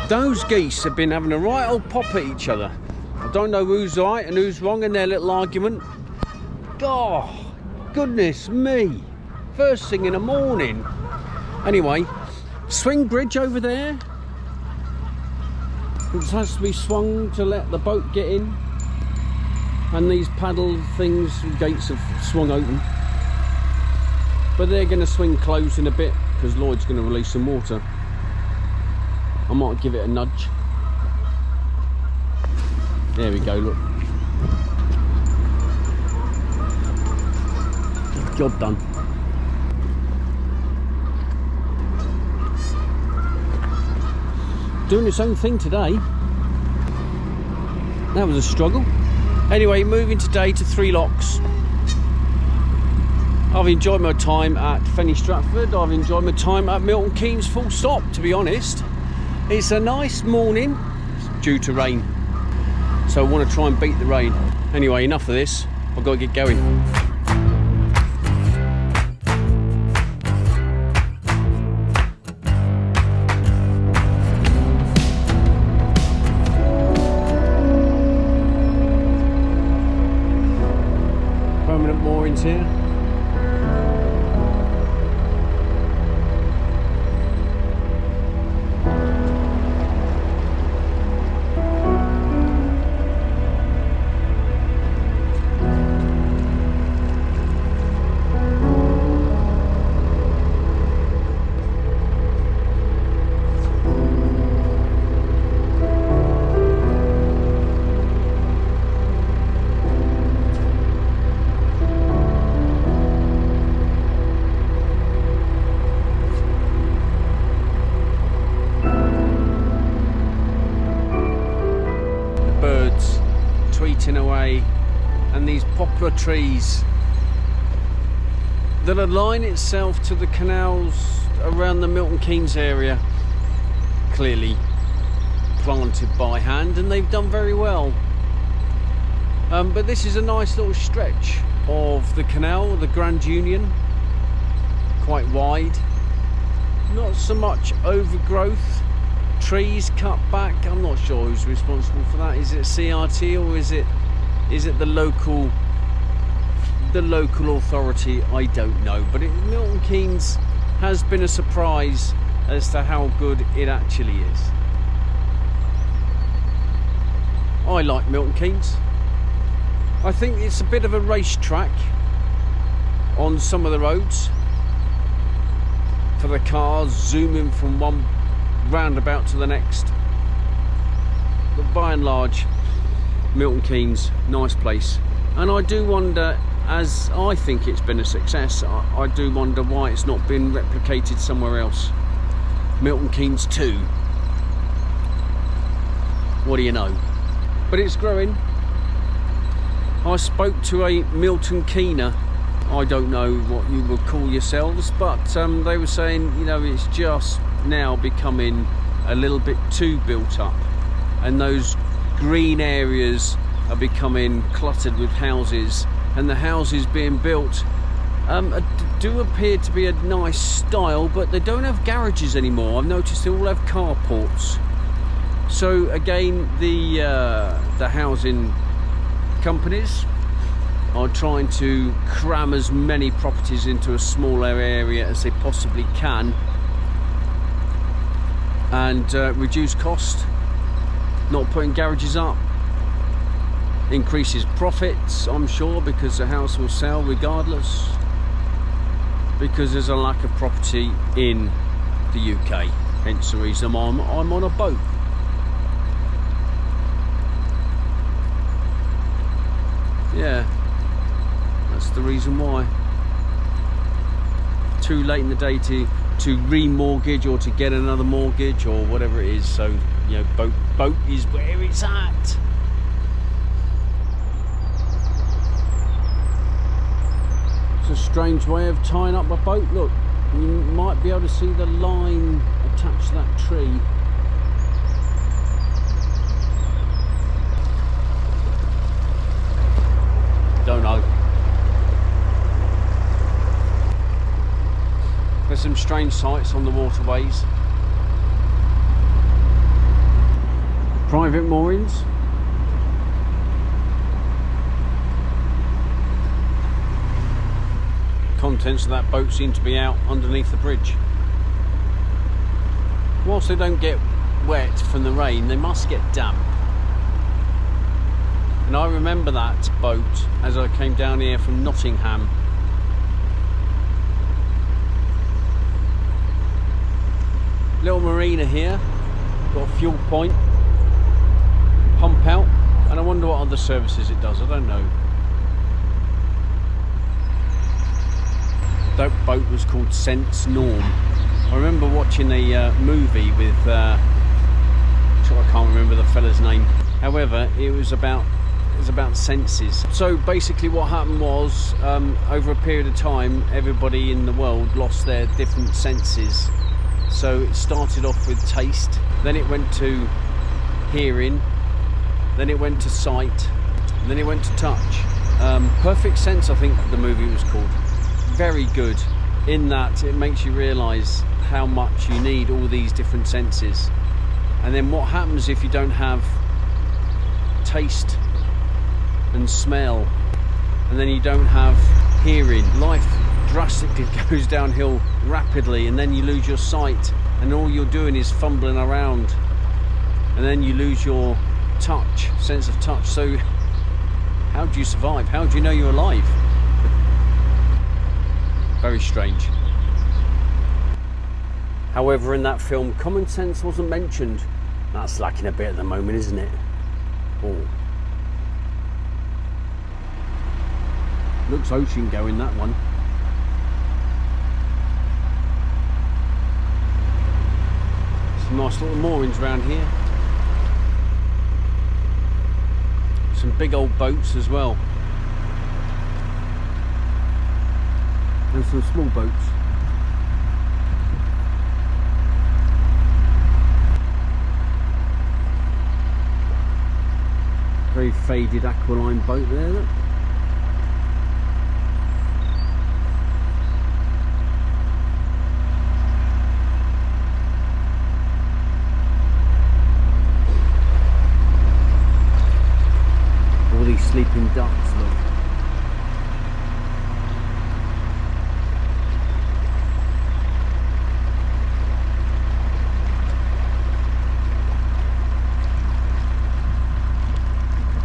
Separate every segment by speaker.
Speaker 1: Those geese have been having a right old pop at each other. I don't know who's right and who's wrong in their little argument. Oh, goodness me. First thing in the morning. Anyway, swing bridge over there. It has to be swung to let the boat get in. And these paddle things, gates have swung open. But they're going to swing closed in a bit because Lloyd's going to release some water. I might give it a nudge. There we go, look. Job done. Doing its own thing today. That was a struggle. Anyway, moving today to 3 locks. I've enjoyed my time at Fenny Stratford. I've enjoyed my time at Milton Keynes, full stop, to be honest. It's a nice morning. It's due to rain. So I want to try and beat the rain. Anyway, enough of this. I've got to get going. Permanent moorings here. Away, and these poplar trees that align itself to the canals around the Milton Keynes area, clearly planted by hand, and they've done very well. But this is a nice little stretch of the canal, the Grand Union, quite wide, not so much overgrowth, trees cut back. I'm not sure who's responsible for that. Is it CRT or is it the local authority? I don't know, but Milton Keynes has been a surprise as to how good it actually is. I like Milton Keynes. I think it's a bit of a racetrack on some of the roads for the cars zooming from one roundabout to the next, but by and large Milton Keynes, nice place. And I do wonder, as I think it's been a success, I do wonder why it's not been replicated somewhere else. Milton Keynes 2. What do you know? But it's growing. I spoke to a Milton Keener. I don't know what you would call yourselves, but they were saying, you know, it's just now becoming a little bit too built up, and those green areas are becoming cluttered with houses, and the houses being built do appear to be a nice style, but they don't have garages anymore. I've noticed they all have carports. So again, the housing companies are trying to cram as many properties into a smaller area as they possibly can, and reduce cost. Not putting garages up increases profits, I'm sure, because the house will sell regardless, because there's a lack of property in the UK. Hence the reason I'm on a boat. Yeah, that's the reason why. Too late in the day to remortgage or to get another mortgage or whatever it is. So, you know, boat is where it's at. It's a strange way of tying up a boat. Look, you might be able to see the line attached to that tree. Don't know. some strange sights on the waterways. Private moorings. Contents of that boat seem to be out underneath the bridge. Whilst they don't get wet from the rain, they must get damp. And I remember that boat as I came down here from Nottingham. Little marina here, got a fuel point, pump out, and I wonder what other services it does, I don't know. That boat was called Sense Norm. I remember watching a movie with, I can't remember the fella's name. However, it was about senses. So basically what happened was, over a period of time, everybody in the world lost their different senses. So it started off with taste, then it went to hearing, then it went to sight, and then it went to touch. Perfect Sense, I think the movie was called. Very good in that it makes you realise how much you need all these different senses. And then what happens if you don't have taste and smell, and then you don't have hearing? Life drastically goes downhill rapidly, and then you lose your sight, and all you're doing is fumbling around, and then you lose your touch, sense of touch. So how do you survive? How do you know you're alive? Very strange. However, in that film, common sense wasn't mentioned. That's lacking a bit at the moment, isn't it? Oh. Looks ocean going, that one. Some nice little moorings around here. Some big old boats as well. And some small boats. Very faded aqualine boat there, look. All these sleeping ducks, look.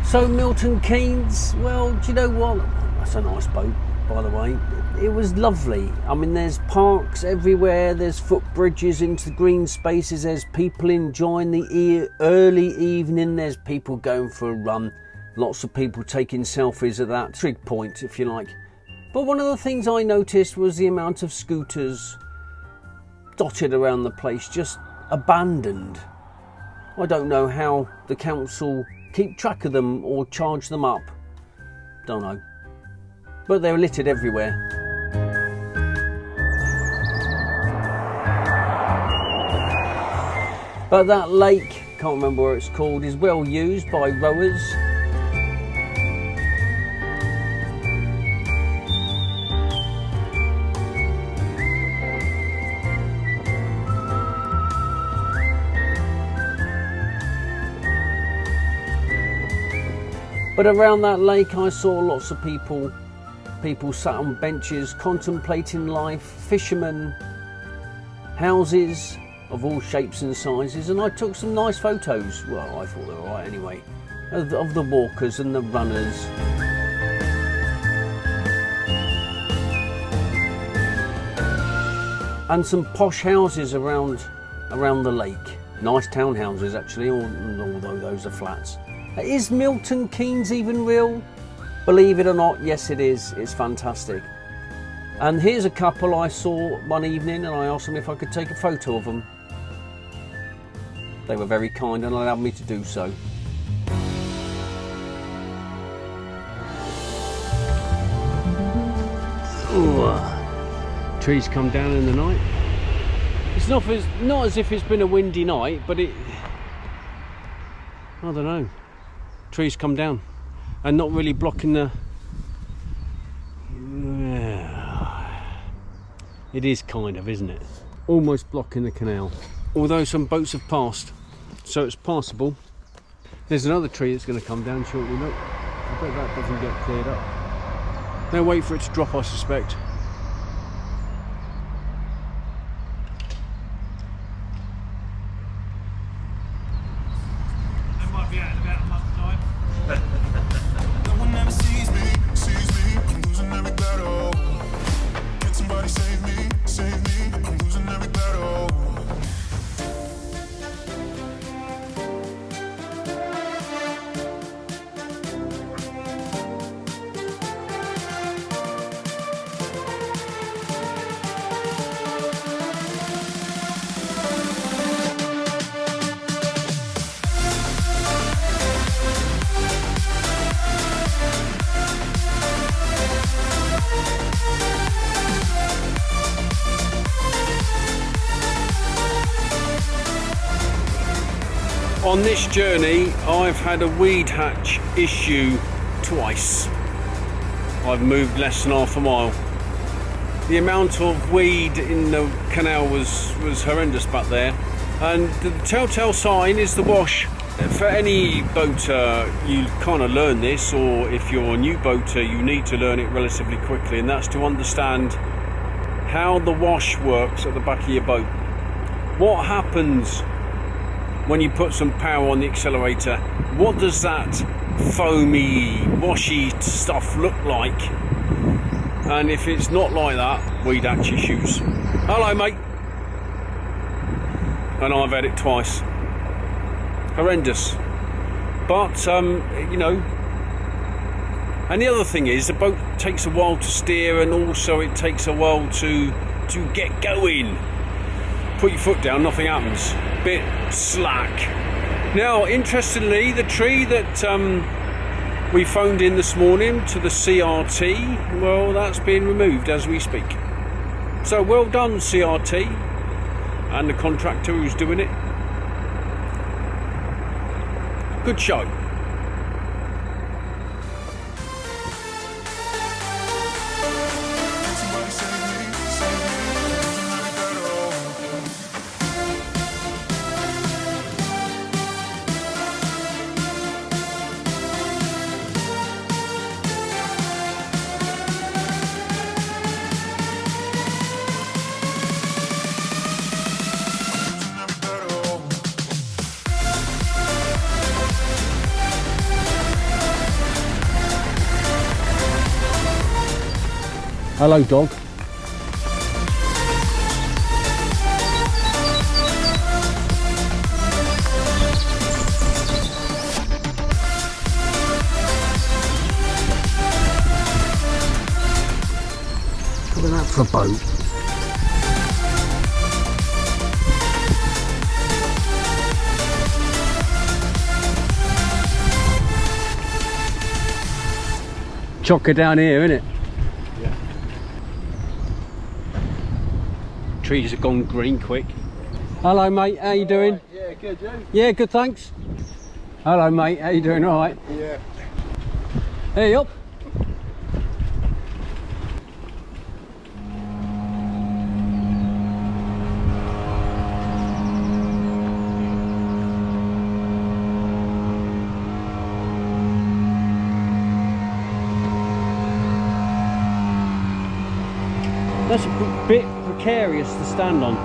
Speaker 1: So Milton Keynes, well, do you know what? That's a nice boat, by the way. It was lovely. I mean, there's parks everywhere, there's footbridges into green spaces, there's people enjoying the early evening, there's people going for a run, lots of people taking selfies at that trig point, if you like. But one of the things I noticed was the amount of scooters dotted around the place, just abandoned. I don't know how the council keep track of them or charge them up, don't know, but they're littered everywhere. But that lake, can't remember what it's called, is well used by rowers. But around that lake I saw lots of people sat on benches contemplating life, fishermen, houses of all shapes and sizes, and I took some nice photos, well I thought they were right anyway, of the walkers and the runners. And some posh houses around the lake. Nice townhouses actually, although those are flats. Is Milton Keynes even real? Believe it or not, yes it is. It's fantastic. And here's a couple I saw one evening, and I asked them if I could take a photo of them. They were very kind and allowed me to do so. Ooh. Trees come down in the night. It's not as if it's been a windy night, but I don't know. Trees come down and not really blocking the It is kind of, isn't it? Almost blocking the canal. Although some boats have passed, so it's passable. There's another tree that's going to come down shortly. Look, I bet that doesn't get cleared up. They'll wait for it to drop, I suspect.
Speaker 2: That might be out in about a month's time.
Speaker 3: No one ever sees me. I'm losing every battle. Can somebody save me? I'm losing every battle.
Speaker 1: On this journey, I've had a weed hatch issue twice. I've moved less than half a mile. The amount of weed in the canal was horrendous back there. And the telltale sign is the wash. For any boater, you kind of learn this, or if you're a new boater, you need to learn it relatively quickly, and that's to understand how the wash works at the back of your boat. What happens when you put some power on the accelerator? What does that foamy, washy stuff look like? And if it's not like that, weed hatch issues. Hello, mate. And I've had it twice. Horrendous. But, you know, and the other thing is, the boat takes a while to steer, and also it takes a while to get going. Put your foot down, nothing happens. Bit slack. Now, interestingly, the tree that we phoned in this morning to the CRT, well, that's being removed as we speak. So well done, CRT, and the contractor who's doing it. Good show. Hello, dog. Look at that for a boat. Chocker down here, isn't it? Trees have gone green quick. Hello, mate, how you doing?
Speaker 4: Right. Yeah, good, Joe.
Speaker 1: Yeah, good, thanks. Hello, mate, how you doing? All right?
Speaker 4: Yeah.
Speaker 1: Hey, up. That's a bit precarious to stand on.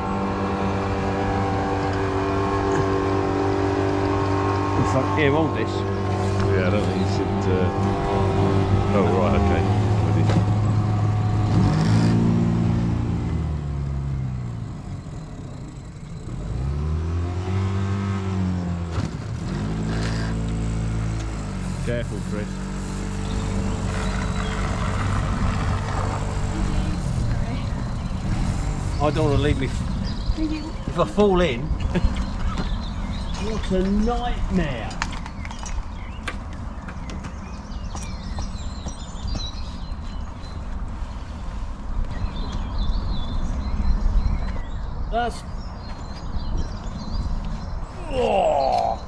Speaker 1: In fact, here, hold this.
Speaker 4: Yeah, I don't think you should. Oh, right, okay. I'm with you. Careful, Chris.
Speaker 1: I don't want to leave me. If I fall in, what a nightmare. That's. Oh,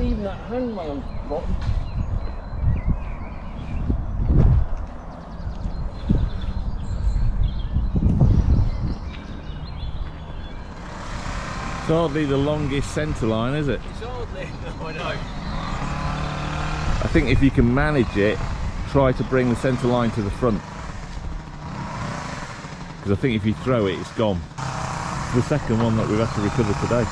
Speaker 1: even that handrail's rotten.
Speaker 5: hardly the longest centre line, is it?
Speaker 1: It's hardly, no, I know.
Speaker 5: I think if you can manage it, try to bring the centre line to the front. Because I think if you throw it, it's gone. It's the second one that we've had to recover today.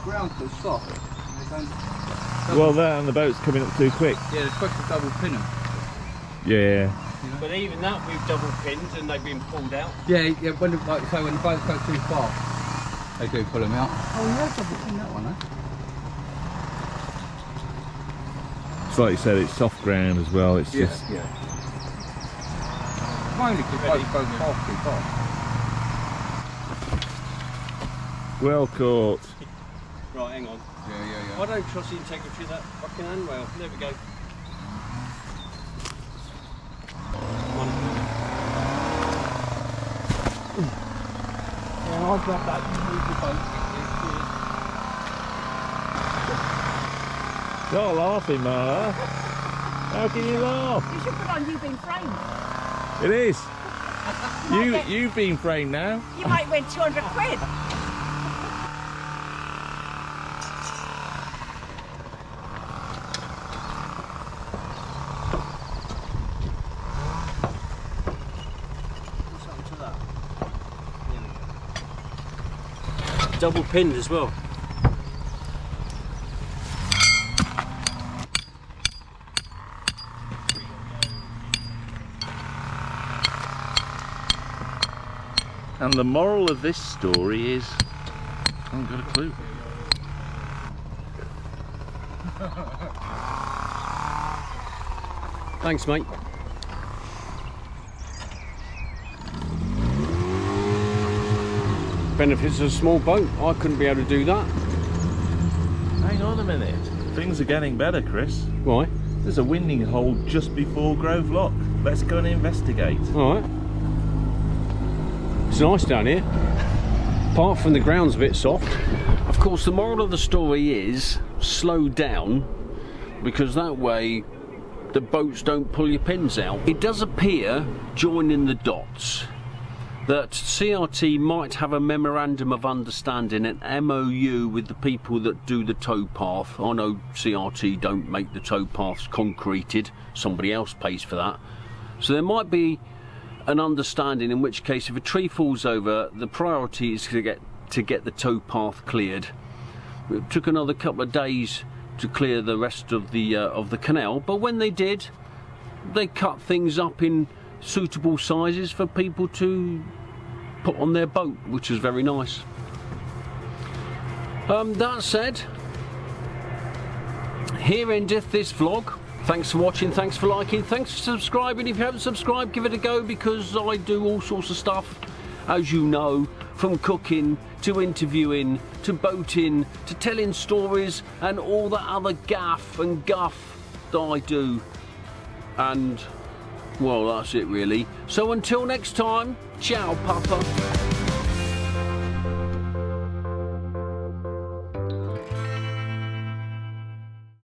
Speaker 6: Ground's too soft.
Speaker 5: Well, that and the boat's coming up too quick.
Speaker 6: Yeah, it's quick to double pin them.
Speaker 5: Yeah.
Speaker 1: But even that we've double pinned and they've been pulled out.
Speaker 6: Yeah, yeah. When the, like so, when the boats go too far, they do pull them out. Oh, yeah, double pin that one, eh?
Speaker 5: It's like you said, it's soft ground as well. It's
Speaker 6: Yeah,
Speaker 5: just.
Speaker 6: yeah. Mainly because boats go far too far.
Speaker 5: Well caught.
Speaker 1: Right, hang on.
Speaker 6: Yeah.
Speaker 1: I don't trust the integrity of that fucking handrail. There we go.
Speaker 6: Yeah, I'll drop that. You move the boat.
Speaker 5: Not laughing, Marla. How can you laugh?
Speaker 7: You should put on You've Been Framed.
Speaker 5: It is. You've been framed now.
Speaker 7: You might win 200 quid.
Speaker 1: What's happened to that? Double pinned as well.
Speaker 5: And the moral of this story is, I haven't got a clue.
Speaker 1: Thanks, mate. Benefits of a small boat. I couldn't be able to do that.
Speaker 5: Hang on a minute. Things are getting better, Chris.
Speaker 1: Why?
Speaker 5: There's a winding hole just before Grove Lock. Let's go and investigate.
Speaker 1: All right. It's nice down here. Apart from the ground's a bit soft. Of course, the moral of the story is slow down, because that way the boats don't pull your pins out. It does appear, joining the dots, that CRT might have a memorandum of understanding, an MOU, with the people that do the towpath. I know CRT don't make the towpaths concreted, somebody else pays for that. So there might be an understanding in which case if a tree falls over, the priority is to get the towpath cleared. It took another couple of days to clear the rest of the canal, but when they did, they cut things up in suitable sizes for people to put on their boat, which is very nice. That said, here endeth this vlog. Thanks for watching, thanks for liking, thanks for subscribing. If you haven't subscribed, give it a go, because I do all sorts of stuff, as you know, from cooking to interviewing to boating to telling stories and all that other gaff and guff that I do. And well, that's it really. So until next time, ciao, Papa.